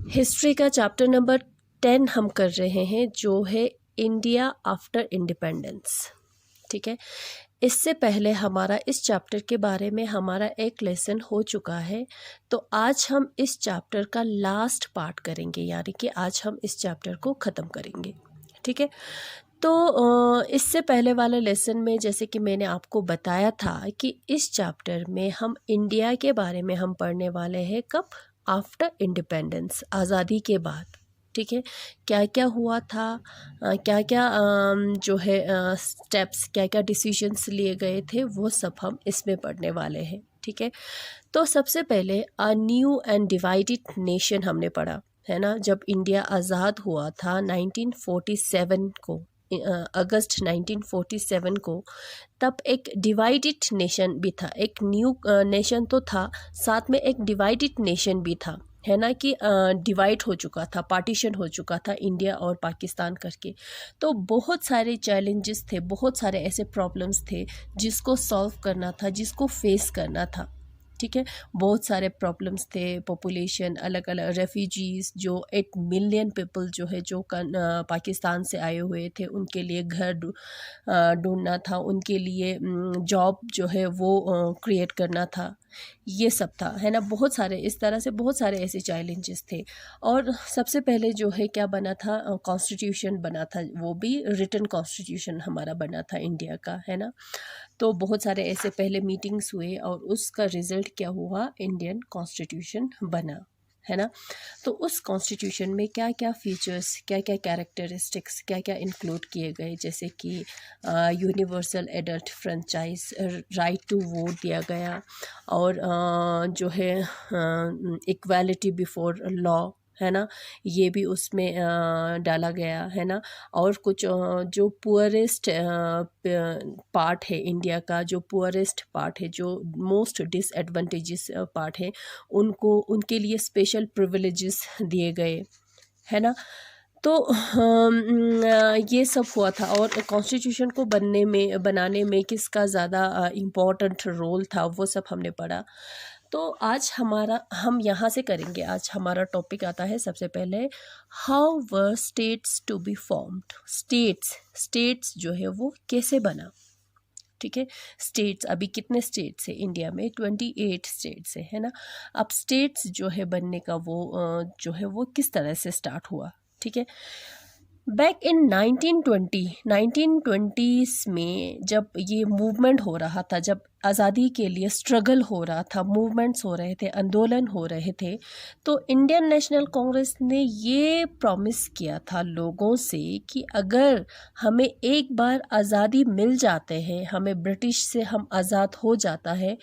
History का chapter number 10 हम कर रहे हैं, जो है इंडिया आफ्टर इंडिपेंडेंस। ठीक है, इससे पहले हमारा इस चैप्टर के बारे में हमारा एक लेसन हो चुका है। तो आज हम इस चैप्टर का लास्ट पार्ट करेंगे, यानी कि आज हम इस चैप्टर को ख़त्म करेंगे। ठीक है, तो इससे पहले वाले लेसन में जैसे कि मैंने आपको बताया था कि इस चैप्टर में हम इंडिया के बारे में हम पढ़ने वाले हैं। कब? आफ्टर इंडिपेंडेंस, आज़ादी के बाद। ठीक है, क्या क्या हुआ था, क्या क्या जो है स्टेप्स, क्या क्या डिसीजंस लिए गए थे, वो सब हम इसमें पढ़ने वाले हैं। ठीक है, तो सबसे पहले a new and divided nation हमने पढ़ा है ना। जब इंडिया आज़ाद हुआ था 1947 को, अगस्त 1947 को, तब एक डिवाइडेड नेशन भी था। एक न्यू नेशन तो था, साथ में एक डिवाइडेड नेशन भी था, है ना, कि डिवाइड हो चुका था, पार्टीशन हो चुका था इंडिया और पाकिस्तान करके। तो बहुत सारे चैलेंजेस थे, बहुत सारे ऐसे प्रॉब्लम्स थे जिसको सॉल्व करना था, जिसको फेस करना था। ठीक है, बहुत सारे प्रॉब्लम्स थे, पॉपुलेशन, अलग अलग रेफ्यूजीज़, जो 8 मिलियन पीपल जो है, जो पाकिस्तान से आए हुए थे, उनके लिए घर ढूंढना था, उनके लिए जॉब जो है वो क्रिएट करना था, ये सब था, है ना। बहुत सारे इस तरह से बहुत सारे ऐसे चैलेंजेस थे। और सबसे पहले जो है क्या बना था, कॉन्स्टिट्यूशन बना था, वो भी रिटन कॉन्स्टिट्यूशन हमारा बना था इंडिया का, है ना। तो बहुत सारे ऐसे पहले मीटिंग्स हुए और उसका रिज़ल्ट क्या हुआ, इंडियन कॉन्स्टिट्यूशन बना, है ना। तो उस कॉन्स्टिट्यूशन में क्या क्या फीचर्स, क्या क्या कैरेक्टरिस्टिक्स, क्या क्या इंक्लूड किए गए, जैसे कि universal adult franchise right to vote दिया गया, और जो है इक्वालिटी बिफोर लॉ, है ना, ये भी उसमें डाला गया, है ना। और कुछ जो पुअरेस्ट पार्ट है इंडिया का, जो पुअरेस्ट पार्ट है, जो मोस्ट डिसएडवांटेजेस पार्ट है, उनको, उनके लिए स्पेशल प्रिविलेजेस दिए गए, है ना। तो ये सब हुआ था। और कॉन्स्टिट्यूशन को बनाने में किसका ज़्यादा इम्पोर्टेंट रोल था, वो सब हमने पढ़ा। तो आज हम यहाँ से करेंगे। आज हमारा टॉपिक आता है सबसे पहले, how were states to be formed. States जो है वो कैसे बना। ठीक है, स्टेट्स, अभी कितने स्टेट्स है इंडिया में? 28 स्टेट्स है ना। अब स्टेट्स जो है बनने का वो जो है वो किस तरह से स्टार्ट हुआ। ठीक है, बैक इन 1920s में जब ये मूवमेंट हो रहा था, जब आज़ादी के लिए स्ट्रगल हो रहा था, मूवमेंट्स हो रहे थे, आंदोलन हो रहे थे, तो इंडियन नेशनल कांग्रेस ने ये प्रॉमिस किया था लोगों से कि अगर हमें एक बार आज़ादी मिल जाते हैं, हमें ब्रिटिश से हम आज़ाद हो जाता है,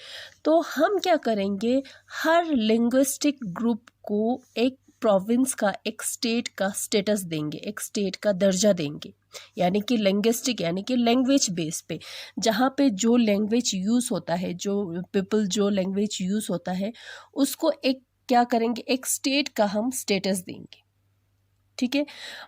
तो हम क्या करेंगे, हर लिंग्विस्टिक ग्रुप को एक प्रोविंस का, एक स्टेट का स्टेटस देंगे, एक स्टेट का दर्जा देंगे। यानी कि लिंग्विस्टिक, यानी कि लैंग्वेज बेस पे, जहाँ पे जो लैंग्वेज यूज़ होता है, जो पीपल जो लैंग्वेज यूज़ होता है, उसको एक क्या करेंगे, एक स्टेट का हम स्टेटस देंगे। ठीक है,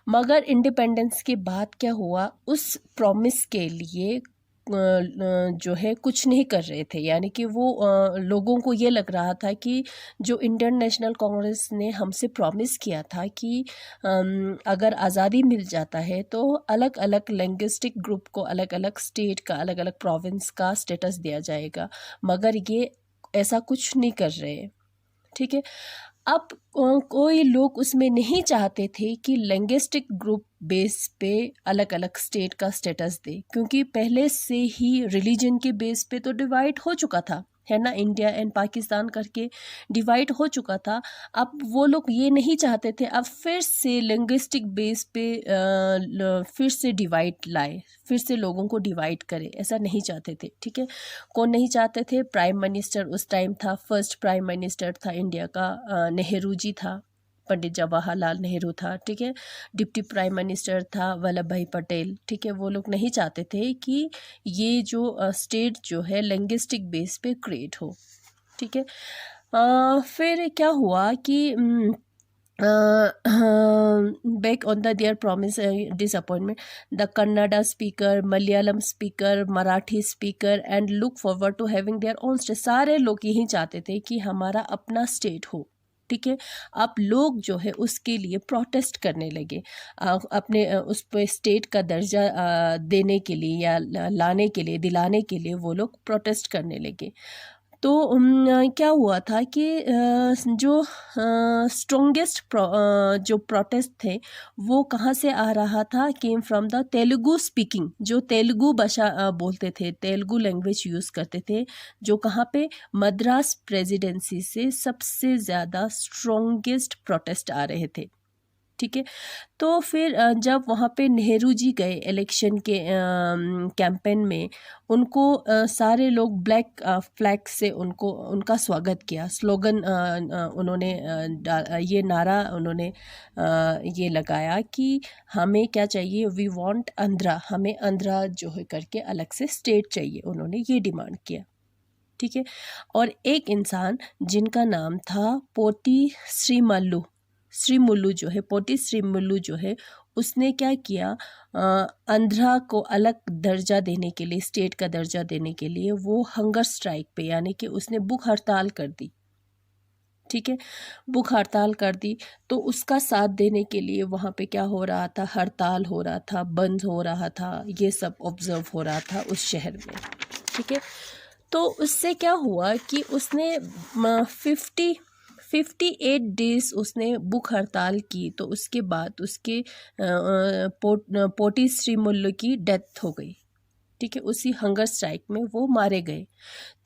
मगर इंडिपेंडेंस के बाद क्या हुआ, उस प्रॉमिस के लिए जो है कुछ नहीं कर रहे थे। यानी कि वो लोगों को ये लग रहा था कि जो इंडियन नेशनल कांग्रेस ने हमसे प्रॉमिस किया था कि अगर आज़ादी मिल जाता है तो अलग अलग लिंग्विस्टिक ग्रुप को अलग अलग स्टेट का, अलग अलग प्रोविंस का स्टेटस दिया जाएगा, मगर ये ऐसा कुछ नहीं कर रहे। ठीक है, अब कोई लोग उसमें नहीं चाहते थे कि लिंग्विस्टिक ग्रुप बेस पे अलग अलग स्टेट का स्टेटस दे, क्योंकि पहले से ही रिलीजन के बेस पे तो डिवाइड हो चुका था, है ना। इंडिया एंड पाकिस्तान करके डिवाइड हो चुका था। अब वो लोग ये नहीं चाहते थे अब फिर से लिंग्विस्टिक बेस पे फिर से डिवाइड लाए, फिर से लोगों को डिवाइड करे, ऐसा नहीं चाहते थे। ठीक है, कौन नहीं चाहते थे? प्राइम मिनिस्टर उस टाइम था, फर्स्ट प्राइम मिनिस्टर था इंडिया का, नेहरू जी था, पंडित जवाहरलाल नेहरू था। ठीक है, डिप्टी प्राइम मिनिस्टर था वल्लभ भाई पटेल। ठीक है, वो लोग नहीं चाहते थे कि ये जो स्टेट जो है लिंग्विस्टिक बेस पे क्रिएट हो। ठीक है, फिर क्या हुआ कि back on their promise disappointment, the Kannada speaker, Malayalam speaker, Marathi speaker and look forward to having their own state. सारे लोग यही चाहते थे कि हमारा अपना स्टेट हो। ठीक है। अब लोग जो है उसके लिए प्रोटेस्ट करने लगे, अपने उस पर स्टेट का दर्जा देने के लिए या लाने के लिए, दिलाने के लिए वो लोग प्रोटेस्ट करने लगे। तो क्या हुआ था कि जो स्ट्रॉन्गेस्ट जो प्रोटेस्ट थे वो कहाँ से आ रहा था, came from the Telugu speaking, जो तेलुगु भाषा बोलते थे, तेलुगु लैंग्वेज यूज़ करते थे, जो कहाँ पे मद्रास प्रेसिडेंसी से सबसे ज़्यादा स्ट्रॉन्गेस्ट प्रोटेस्ट आ रहे थे। ठीक है। तो फिर जब वहाँ पे नेहरू जी गए इलेक्शन के कैंपेन में, उनको सारे लोग ब्लैक फ्लैग से उनका स्वागत किया, स्लोगन उन्होंने ये नारा उन्होंने ये लगाया कि हमें क्या चाहिए, वी वांट आंध्रा, हमें आंध्रा जो है करके अलग से स्टेट चाहिए, उन्होंने ये डिमांड किया। ठीक है। और एक इंसान जिनका नाम था पोटी श्रीमुल्लू जो है, पोटी श्रीमुल्लू जो है, उसने क्या किया, आंध्रा को अलग दर्जा देने के लिए, स्टेट का दर्जा देने के लिए वो हंगर स्ट्राइक पे, यानी कि उसने भूख हड़ताल कर दी। ठीक है। भूख हड़ताल कर दी, तो उसका साथ देने के लिए वहाँ पे क्या हो रहा था, हड़ताल हो रहा था, बंद हो रहा था, ये सब ऑब्जर्व हो रहा था उस शहर में। ठीक है। तो उससे क्या हुआ कि उसने 58 डेज उसने भूख हड़ताल की, तो उसके बाद उसके पोटी श्रीमुल्लू की डेथ हो गई। ठीक है। उसी हंगर स्ट्राइक में वो मारे गए।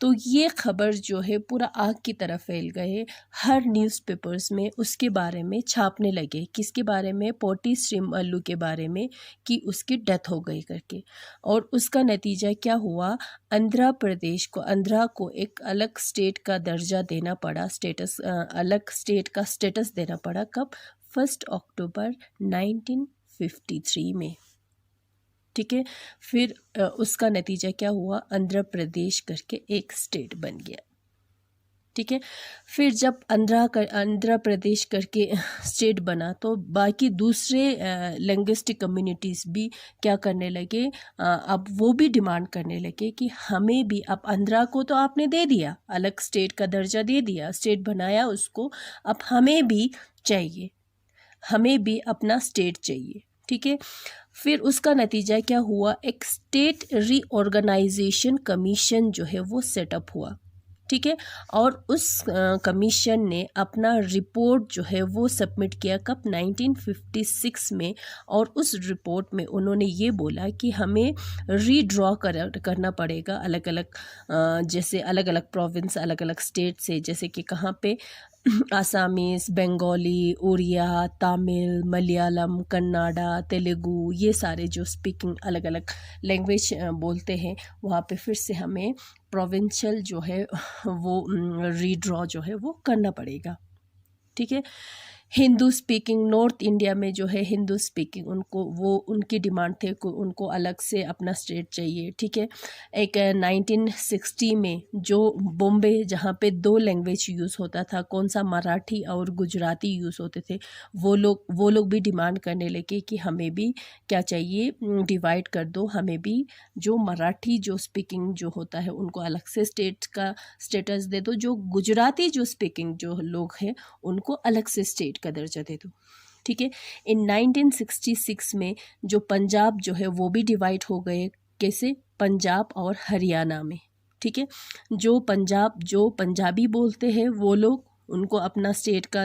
तो ये खबर जो है पूरा आग की तरह फैल गए, हर न्यूज़पेपर्स में उसके बारे में छापने लगे, किसके बारे में, पोटी श्रीमुल्लू के बारे में, कि उसकी डेथ हो गई करके। और उसका नतीजा क्या हुआ, आंध्र को एक अलग स्टेट का दर्जा देना पड़ा, अलग स्टेट का स्टेटस देना पड़ा। कब? 1 अक्टूबर 1953 में। ठीक है। फिर उसका नतीजा क्या हुआ, आंध्र प्रदेश करके एक स्टेट बन गया। ठीक है। फिर जब आंध्र प्रदेश करके स्टेट बना, तो बाकी दूसरे लिंग्विस्टिक कम्युनिटीज़ भी क्या करने लगे, अब वो भी डिमांड करने लगे कि हमें भी, अब आंध्रा को तो आपने दे दिया, अलग स्टेट का दर्जा दे दिया, स्टेट बनाया उसको, अब हमें भी चाहिए, हमें भी अपना स्टेट चाहिए। ठीक है। फिर उसका नतीजा क्या हुआ, एक स्टेट रीऑर्गेनाइजेशन कमीशन जो है वो सेटअप हुआ। ठीक है। और उस कमीशन ने अपना रिपोर्ट जो है वो सबमिट किया, कब? 1956 में। और उस रिपोर्ट में उन्होंने ये बोला कि हमें रीड्रॉ करना पड़ेगा अलग अलग, जैसे अलग अलग प्रोविंस, अलग अलग स्टेट से, जैसे कि कहाँ पे, आसामीज, बंगाली, उड़िया, तमिल, मलयालम, कन्नाडा, तेलुगु, ये सारे जो स्पीकिंग अलग अलग लैंग्वेज बोलते हैं, वहाँ पे फिर से हमें प्रोविंशियल जो है वो रीड्रॉ जो है वो करना पड़ेगा। ठीक है। हिंदू स्पीकिंग, नॉर्थ इंडिया में जो है हिंदू स्पीकिंग, उनकी डिमांड थे, उनको अलग से अपना स्टेट चाहिए। ठीक है। एक 1960 में जो बॉम्बे, जहाँ पे 2 लैंग्वेज यूज़ होता था, कौन सा, मराठी और गुजराती यूज़ होते थे, वो लोग भी डिमांड करने लगे कि हमें भी क्या चाहिए, डिवाइड कर दो, हमें भी जो मराठी जो स्पीकिंग जो होता है उनको अलग से स्टेट का स्टेटस दे दो, जो गुजराती जो स्पीकिंग जो लोग हैं उनको अलग से स्टेट का दर्जा दे दो। ठीक है। इन 1966 में जो पंजाब जो है वो भी डिवाइड हो गए, कैसे, पंजाब और हरियाणा में। ठीक है। जो पंजाबी बोलते हैं वो लोग, उनको अपना स्टेट का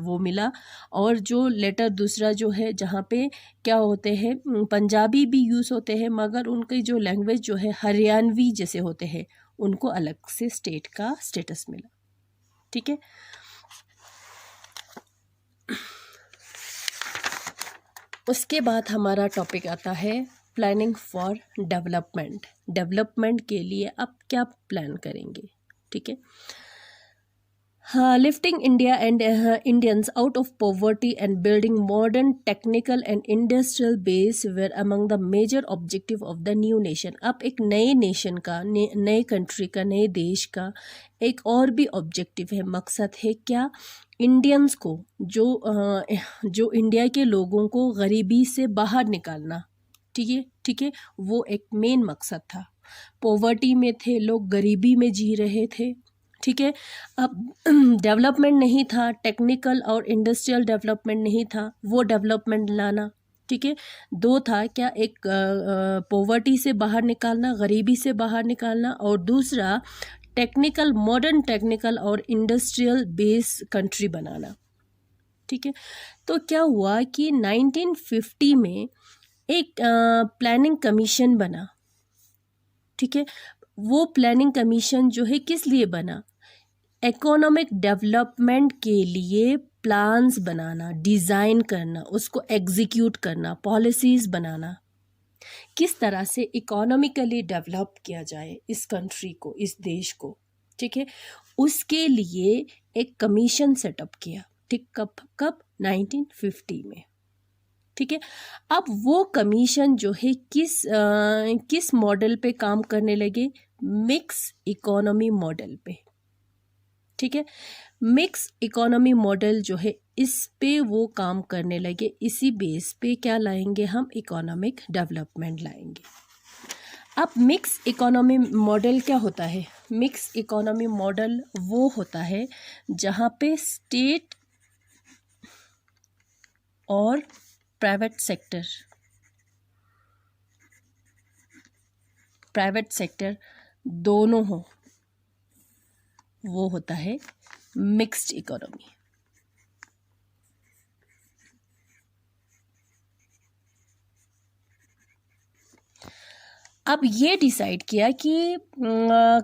वो मिला, और जो लेटर दूसरा जो है, जहाँ पे क्या होते हैं, पंजाबी भी यूज़ होते हैं, मगर उनकी जो लैंग्वेज जो है हरियाणवी जैसे होते हैं, उनको अलग से स्टेट का स्टेटस मिला। ठीक है। उसके बाद हमारा टॉपिक आता है प्लानिंग फॉर डेवलपमेंट। डेवलपमेंट के लिए अब क्या प्लान करेंगे। ठीक है। Lifting India and Indians out of poverty and building modern technical and industrial base were among the major objective of the new nation. अब एक नए नेशन का, नए कंट्री का, नए देश का एक और भी ऑब्जेक्टिव है, मकसद है क्या, इंडियंस को, जो इंडिया के लोगों को गरीबी से बाहर निकालना। ठीक है। वो एक मेन मकसद था। पॉवर्टी में थे लोग, गरीबी में जी रहे थे। ठीक है। अब डेवलपमेंट नहीं था, टेक्निकल और इंडस्ट्रियल डेवलपमेंट नहीं था, वो डेवलपमेंट लाना। ठीक है। दो था क्या, एक पॉवर्टी से बाहर निकालना, गरीबी से बाहर निकालना, और दूसरा टेक्निकल, मॉडर्न टेक्निकल और इंडस्ट्रियल बेस कंट्री बनाना। ठीक है। तो क्या हुआ कि 1950 में एक प्लानिंग कमीशन बना। ठीक है। वो प्लानिंग कमीशन जो है किस लिए बना? इकोनॉमिक डेवलपमेंट के लिए प्लान्स बनाना, डिज़ाइन करना, उसको एग्जीक्यूट करना, पॉलिसीज़ बनाना, किस तरह से इकोनॉमिकली डेवलप किया जाए इस कंट्री को, इस देश को। ठीक है। उसके लिए एक कमीशन सेटअप किया। ठीक, कब 1950 में। ठीक है। अब वो कमीशन जो है किस मॉडल पे काम करने लगे? मिक्स इकोनॉमी मॉडल पे। ठीक है। मिक्स इकोनॉमी मॉडल जो है इस पे वो काम करने लगे। इसी बेस पे क्या लाएंगे हम? इकोनॉमिक डेवलपमेंट लाएंगे। अब मिक्स इकोनॉमी मॉडल क्या होता है? मिक्स इकोनॉमी मॉडल वो होता है जहाँ पे स्टेट और प्राइवेट सेक्टर दोनों हो, वो होता है मिक्स्ड इकोनॉमी। अब ये डिसाइड किया कि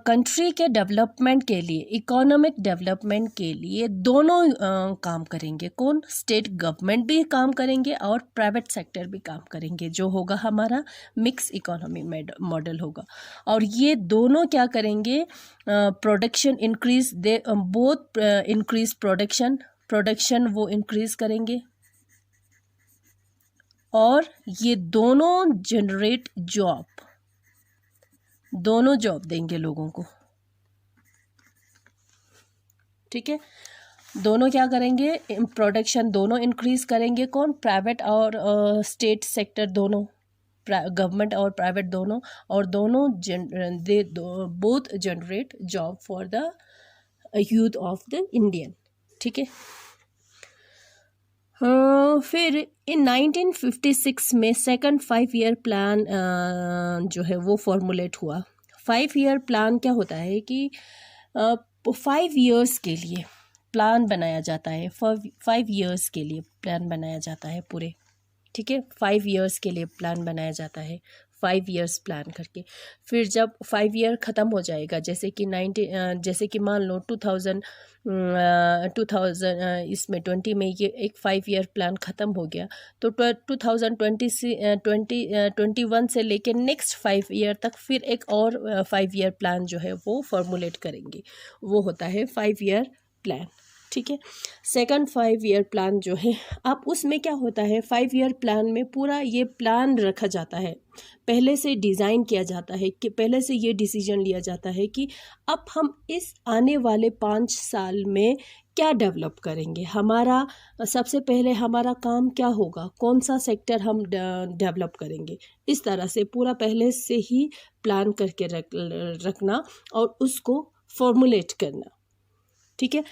कंट्री के डेवलपमेंट के लिए, इकोनॉमिक डेवलपमेंट के लिए दोनों काम करेंगे। कौन? स्टेट गवर्नमेंट भी काम करेंगे और प्राइवेट सेक्टर भी काम करेंगे, जो होगा हमारा मिक्स इकोनॉमी मॉडल होगा। और ये दोनों क्या करेंगे? Production increase, they both increase production वो इंक्रीज करेंगे, और ये दोनों जनरेट जॉब, दोनों जॉब देंगे लोगों को। ठीक है। दोनों क्या करेंगे? प्रोडक्शन दोनों इंक्रीज करेंगे। कौन? प्राइवेट और स्टेट सेक्टर दोनों, गवर्नमेंट और प्राइवेट दोनों, और दोनों they both generate job for the youth of the Indian. ठीक है। फिर इन 1956 में सेकंड 5 ईयर प्लान जो है वो फॉर्मुलेट हुआ। 5 ईयर प्लान क्या होता है कि 5 ईयर्स के लिए प्लान बनाया जाता है। 5 ईयर्स के लिए प्लान बनाया जाता है पूरे। ठीक है। 5 ईयर्स के लिए प्लान बनाया जाता है, 5 ईयर्स प्लान करके। फिर जब 5 ईयर ख़त्म हो जाएगा, जैसे कि मान लो 2000 इसमें 20 में ये एक 5 ईयर प्लान ख़त्म हो गया, तो 2021 से लेकर नेक्स्ट 5 ईयर तक फिर एक और 5 ईयर प्लान जो है वो फॉर्मुलेट करेंगे, वो होता है 5 ईयर प्लान। ठीक है। सेकंड 5 ईयर प्लान जो है, अब उसमें क्या होता है? 5 ईयर प्लान में पूरा ये प्लान रखा जाता है, पहले से डिज़ाइन किया जाता है, कि पहले से ये डिसीजन लिया जाता है कि अब हम इस आने वाले 5 साल में क्या डेवलप करेंगे। हमारा सबसे पहले हमारा काम क्या होगा, कौन सा सेक्टर हम डेवलप करेंगे। इस तरह से पूरा पहले से ही प्लान करके रखना और उसको फॉर्मुलेट करना। ठीक है।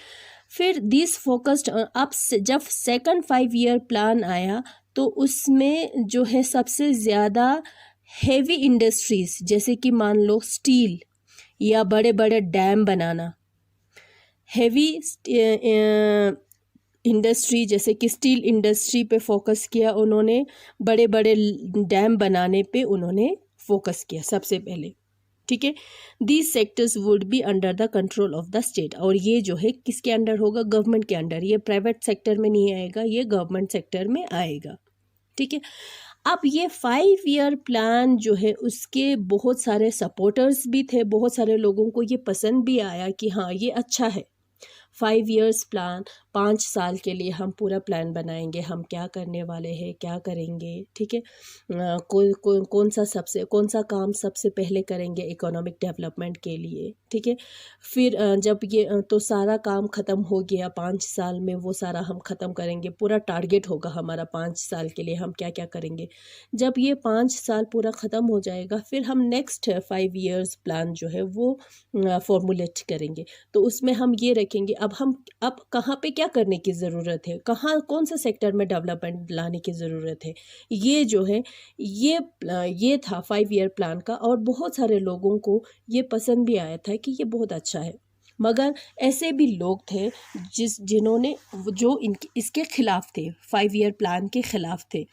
फिर दिस फोकस्ड अब जब सेकंड 5 ईयर प्लान आया, तो उसमें जो है सबसे ज़्यादा हेवी इंडस्ट्रीज़, जैसे कि मान लो स्टील या बड़े बड़े डैम बनाना, हेवी इंडस्ट्री जैसे कि स्टील इंडस्ट्री पे फोकस किया उन्होंने, बड़े बड़े डैम बनाने पे उन्होंने फोकस किया सबसे पहले। ठीक है। These sectors would be under the control of the state, और ये जो है किसके अंडर होगा? गवर्नमेंट के अंडर। ये प्राइवेट सेक्टर में नहीं आएगा, ये गवर्नमेंट सेक्टर में आएगा। ठीक है। अब ये 5 ईयर प्लान जो है उसके बहुत सारे सपोर्टर्स भी थे, बहुत सारे लोगों को ये पसंद भी आया कि हाँ ये अच्छा है। 5 इयर्स प्लान, 5 साल के लिए हम पूरा प्लान बनाएंगे, हम क्या करने वाले हैं, क्या करेंगे, ठीक है। कौन सा काम सबसे पहले करेंगे इकोनॉमिक डेवलपमेंट के लिए, ठीक है। फिर जब ये तो सारा काम ख़त्म हो गया 5 साल में, वो सारा हम ख़त्म करेंगे, पूरा टारगेट होगा हमारा 5 साल के लिए हम क्या क्या करेंगे। जब ये 5 साल पूरा ख़त्म हो जाएगा, फिर हम नेक्स्ट 5 इयर्स प्लान जो है वो फॉर्मुलेट करेंगे। तो उसमें हम ये रखेंगे अब कहाँ पे क्या करने की ज़रूरत है, कहाँ कौन सा सेक्टर में डेवलपमेंट लाने की ज़रूरत है। ये जो है ये था 5 ईयर प्लान का, और बहुत सारे लोगों को ये पसंद भी आया था कि ये बहुत अच्छा है। मगर ऐसे भी लोग थे जिन्होंने जो इसके खिलाफ थे, 5 ईयर प्लान के खिलाफ थे।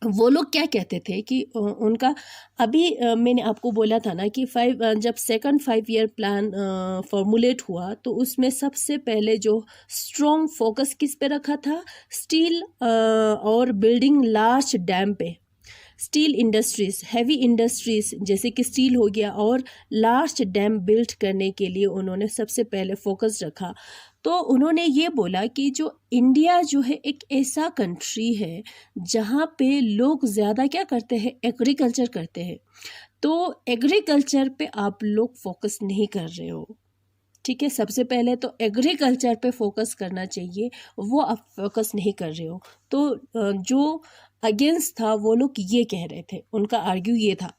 वो लोग क्या कहते थे कि उनका अभी मैंने आपको बोला था ना कि जब सेकंड 5 ईयर प्लान फॉर्मुलेट हुआ, तो उसमें सबसे पहले जो स्ट्रॉन्ग फोकस किस पे रखा था, स्टील और बिल्डिंग लार्ज डैम पे। स्टील इंडस्ट्रीज़, हैवी इंडस्ट्रीज़ जैसे कि स्टील हो गया, और लार्ज डैम बिल्ड करने के लिए उन्होंने सबसे पहले फोकस रखा। तो उन्होंने ये बोला कि जो इंडिया जो है एक ऐसा कंट्री है जहाँ पे लोग ज़्यादा क्या करते हैं, एग्रीकल्चर करते हैं। तो एग्रीकल्चर पे आप लोग फोकस नहीं कर रहे हो, ठीक है। सबसे पहले तो एग्रीकल्चर पे फोकस करना चाहिए, वो आप फोकस नहीं कर रहे हो। तो जो अगेंस्ट था वो लोग ये कह रहे थे, उनका आर्ग्यू ये था,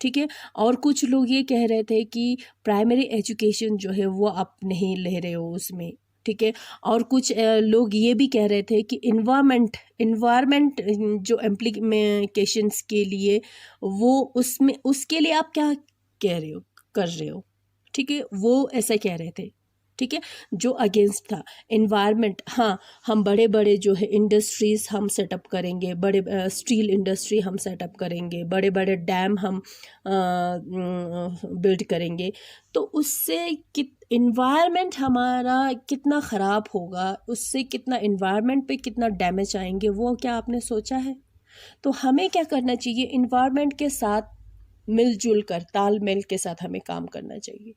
ठीक है। और कुछ लोग ये कह रहे थे कि प्राइमरी एजुकेशन जो है वो आप नहीं ले रहे हो उसमें, ठीक है। और कुछ लोग ये भी कह रहे थे कि इन्वायरमेंट जो इम्प्लीकेशंस के लिए वो उसमें उसके लिए आप क्या कह रहे हो, कर रहे हो, ठीक है। वो ऐसा कह रहे थे, ठीक है, जो अगेंस्ट था एनवायरनमेंट। हाँ, हम बड़े बड़े जो है इंडस्ट्रीज़ हम सेटअप करेंगे, बड़े स्टील इंडस्ट्री हम सेटअप करेंगे, बड़े बड़े डैम हम बिल्ड करेंगे। तो उससे इन्वायरमेंट हमारा कितना ख़राब होगा, उससे कितना इन्वायरमेंट पे कितना डैमेज आएंगे, वो क्या आपने सोचा है। तो हमें क्या करना चाहिए, इन्वायरमेंट के साथ मिलजुल कर, तालमेल के साथ हमें काम करना चाहिए।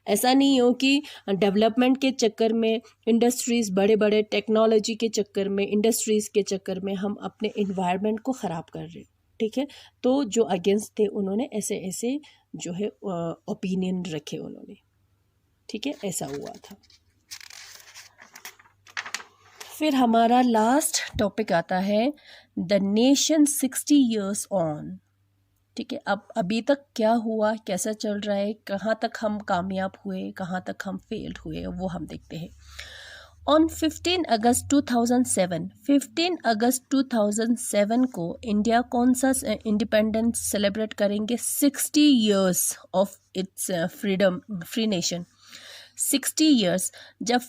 ऐसा नहीं हो कि डेवलपमेंट के चक्कर में, इंडस्ट्रीज़, बड़े बड़े टेक्नोलॉजी के चक्कर में, इंडस्ट्रीज़ के चक्कर में हम अपने इन्वायरमेंट को ख़राब कर रहे हैं, ठीक है। तो जो अगेंस्ट थे उन्होंने ऐसे ऐसे जो है ओपिनियन रखे उन्होंने, ठीक है, ऐसा हुआ था। फिर हमारा लास्ट टॉपिक आता है द नेशन 60 years ऑन, ठीक है। अब अभी तक क्या हुआ, कैसा चल रहा है, कहाँ तक हम कामयाब हुए, कहाँ तक हम फेल्ड हुए, वो हम देखते हैं। ऑन 15 अगस्त 2007 को इंडिया कौन सा इंडिपेंडेंस सेलिब्रेट करेंगे, 60 years of its freedom, free nation, 60 years। जब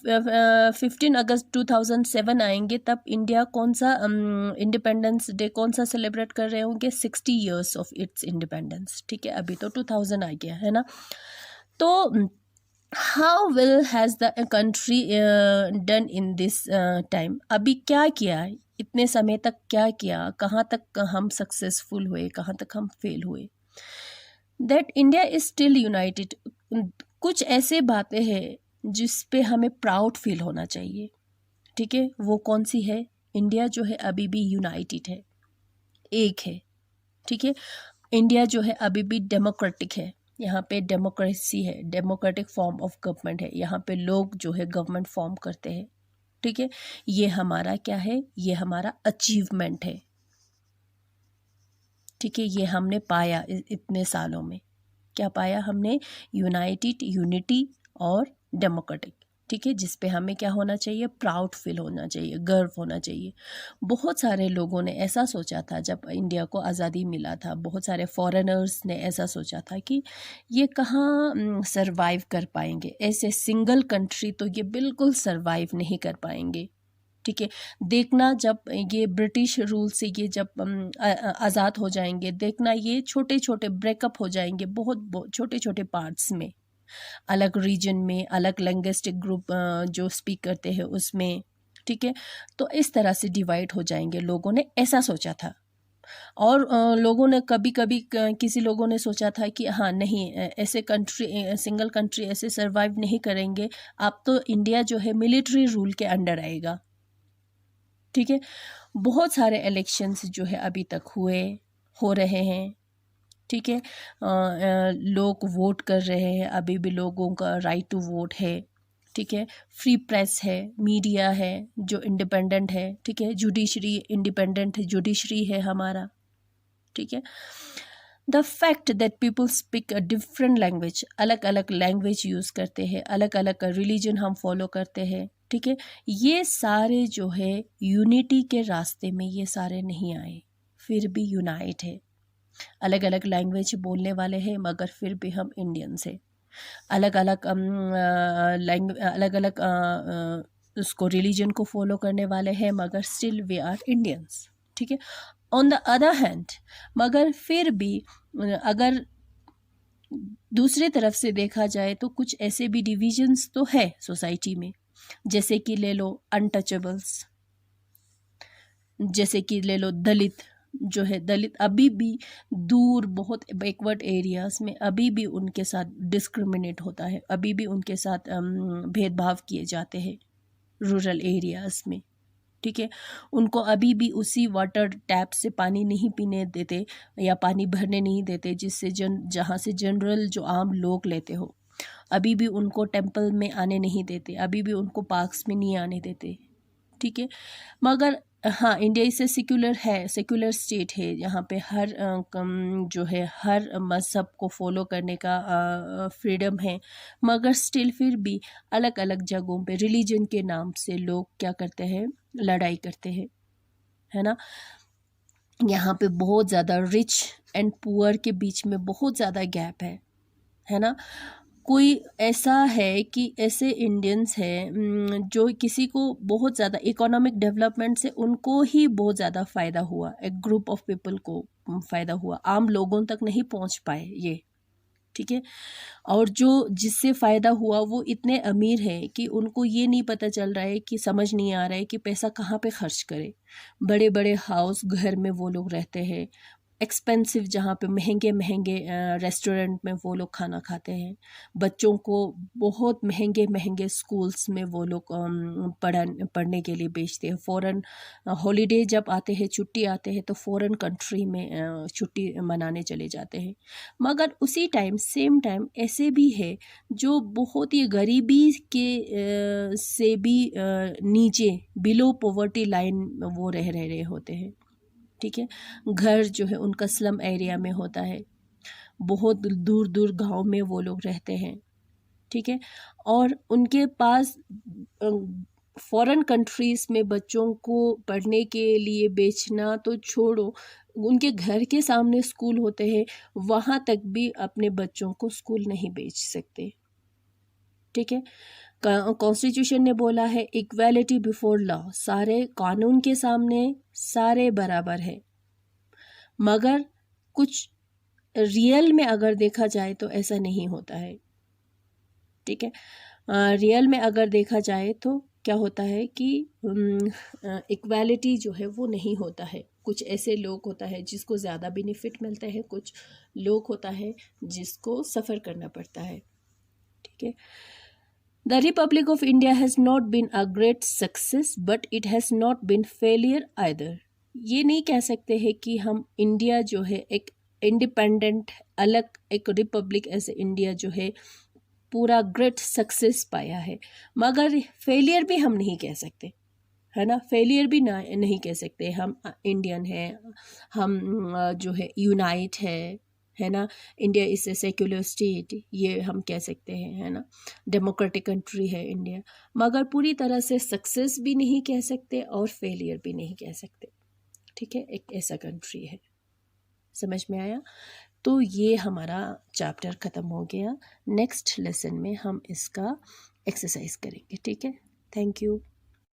15 अगस्त 2007 आएंगे तब इंडिया कौन सा इंडिपेंडेंस डे कौन सा सेलिब्रेट कर रहे होंगे, 60 years ऑफ इट्स इंडिपेंडेंस, ठीक है। अभी तो 2000 आ गया है ना। तो how will has the country done in this time, अभी क्या किया, इतने समय तक क्या किया, कहाँ तक हम सक्सेसफुल हुए, कहाँ तक हम फेल हुए। That India is still United, कुछ ऐसे बातें हैं जिस पे हमें प्राउड फील होना चाहिए, ठीक है। वो कौन सी है, इंडिया जो है अभी भी यूनाइटेड है, एक है, ठीक है। इंडिया जो है अभी भी डेमोक्रेटिक है, यहाँ पे डेमोक्रेसी है, डेमोक्रेटिक फॉर्म ऑफ गवर्नमेंट है, यहाँ पे लोग जो है गवर्नमेंट फॉर्म करते हैं, ठीक है। ये हमारा क्या है, ये हमारा अचीवमेंट है, ठीक है। ये हमने पाया इतने सालों में, क्या पाया हमने, यूनाइटेड, यूनिटी और डेमोक्रेटिक, ठीक है। जिस पे हमें क्या होना चाहिए, प्राउड फील होना चाहिए, गर्व होना चाहिए। बहुत सारे लोगों ने ऐसा सोचा था जब इंडिया को आज़ादी मिला था, बहुत सारे फॉरेनर्स ने ऐसा सोचा था कि ये कहाँ सरवाइव कर पाएंगे, ऐसे सिंगल कंट्री तो ये बिल्कुल सरवाइव नहीं कर पाएंगे, ठीक है। देखना जब ये ब्रिटिश रूल से ये जब आज़ाद हो जाएंगे, देखना ये छोटे छोटे ब्रेकअप हो जाएंगे, बहुत छोटे छोटे पार्ट्स में, अलग रीजन में, अलग लिंग्विस्टिक ग्रुप जो स्पीक करते हैं उसमें, ठीक है। तो इस तरह से डिवाइड हो जाएंगे, लोगों ने ऐसा सोचा था। और लोगों ने कभी कभी किसी लोगों ने सोचा था कि हाँ नहीं, ऐसे कंट्री, सिंगल कंट्री ऐसे सरवाइव नहीं करेंगे, अब तो इंडिया जो है मिलिट्री रूल के अंडर आएगा। ठीक है, बहुत सारे इलेक्शंस जो है अभी तक हो रहे हैं। ठीक है, लोग वोट कर रहे हैं, अभी भी लोगों का राइट टू वोट है। ठीक है, फ्री प्रेस है, मीडिया है जो इंडिपेंडेंट है। ठीक है, जुडिशरी इंडिपेंडेंट है, जुडिशरी है हमारा। ठीक है, the fact that people speak a different language, अलग अलग लैंग्वेज यूज़ करते हैं, अलग अलग रिलीजन हम फॉलो करते हैं। ठीक है, ये सारे जो है यूनिटी के रास्ते में ये सारे नहीं आए, फिर भी यूनाइट है। अलग अलग लैंग्वेज बोलने वाले हैं मगर फिर भी हम इंडियंस हैं। अलग अलग अलग अलग उसको रिलीजन को फॉलो करने वाले हैं मगर स्टिल वी आर इंडियंस। ठीक है, ऑन द अदर हैंड मगर फिर भी अगर दूसरे तरफ से देखा जाए तो कुछ ऐसे भी डिविजन्स तो है सोसाइटी में, जैसे कि ले लो अनटचेबल्स, जैसे कि ले लो दलित जो है, दलित अभी भी दूर बहुत बैकवर्ड एरियाज़ में अभी भी उनके साथ डिस्क्रिमिनेट होता है, अभी भी उनके साथ भेदभाव किए जाते हैं रूरल एरियाज़ में। ठीक है, उनको अभी भी उसी वाटर टैप से पानी नहीं पीने देते या पानी भरने नहीं देते जिससे जहाँ से जनरल जो आम लोग लेते हो। अभी भी उनको टेंपल में आने नहीं देते, अभी भी उनको पार्क्स में नहीं आने देते। ठीक है, मगर हाँ, इंडिया इससे सेक्युलर है, सेक्युलर स्टेट है, यहाँ पे हर जो है हर मज़हब को फॉलो करने का फ्रीडम है। मगर स्टिल फिर भी अलग अलग जगहों पे रिलीजन के नाम से लोग क्या करते हैं, लड़ाई करते हैं, है ना। यहाँ पे बहुत ज़्यादा रिच एंड पुअर के बीच में बहुत ज़्यादा गैप है ना। कोई ऐसा है कि ऐसे इंडियंस हैं जो किसी को बहुत ज़्यादा इकोनॉमिक डेवलपमेंट से उनको ही बहुत ज़्यादा फ़ायदा हुआ, एक ग्रुप ऑफ पीपल को फ़ायदा हुआ, आम लोगों तक नहीं पहुंच पाए ये। ठीक है, और जो जिससे फ़ायदा हुआ वो इतने अमीर हैं कि उनको ये नहीं पता चल रहा है, कि समझ नहीं आ रहा है कि पैसा कहाँ पे खर्च करें। बड़े बड़े हाउस घर में वो लोग रहते हैं, एक्सपेंसिव जहाँ पे महंगे महंगे रेस्टोरेंट में वो लोग खाना खाते हैं, बच्चों को बहुत महंगे महंगे स्कूल्स में वो लोग पढ़ने के लिए भेजते हैं। फ़ॉरेन हॉलीडे जब आते हैं, छुट्टी आते हैं तो फ़ॉरेन कंट्री में छुट्टी मनाने चले जाते हैं। मगर उसी टाइम सेम टाइम ऐसे भी है जो बहुत ही गरीबी के से भी नीचे बिलो पॉवर्टी लाइन वो रह रहे होते हैं। ठीक है, घर जो है उनका स्लम एरिया में होता है, बहुत दूर दूर गांव में वो लोग रहते हैं। ठीक है, और उनके पास फॉरेन कंट्रीज़ में बच्चों को पढ़ने के लिए बेचना तो छोड़ो, उनके घर के सामने स्कूल होते हैं, वहाँ तक भी अपने बच्चों को स्कूल नहीं भेज सकते। ठीक है, कॉन्स्टिट्यूशन ने बोला है इक्वालिटी बिफोर लॉ, सारे कानून के सामने सारे बराबर है। मगर कुछ रियल में अगर देखा जाए तो ऐसा नहीं होता है। ठीक है, रियल में अगर देखा जाए तो क्या होता है कि इक्वालिटी जो है वो नहीं होता है। कुछ ऐसे लोग होता है जिसको ज़्यादा बेनिफिट मिलता है, कुछ लोग होता है जिसको सफ़र करना पड़ता है। ठीक है, The Republic of India has not been a great success, but it has not been failure either. ये नहीं कह सकते हैं कि हम इंडिया जो है एक इंडिपेंडेंट अलग एक रिपब्लिक ऐसे इंडिया जो है पूरा ग्रेट सक्सेस पाया है, मगर फेलियर भी हम नहीं कह सकते, है ना। फेलियर भी ना नहीं कह सकते, हम इंडियन हैं, हम जो है यूनाइट है ना। India is a secular state, ये हम कह सकते हैं, है ना। डेमोक्रेटिक कंट्री है इंडिया, मगर पूरी तरह से सक्सेस भी नहीं कह सकते और फेलियर भी नहीं कह सकते। ठीक है, एक ऐसा कंट्री है। समझ में आया? तो ये हमारा चैप्टर ख़त्म हो गया। नेक्स्ट लेसन में हम इसका एक्सरसाइज करेंगे। ठीक है, थैंक यू।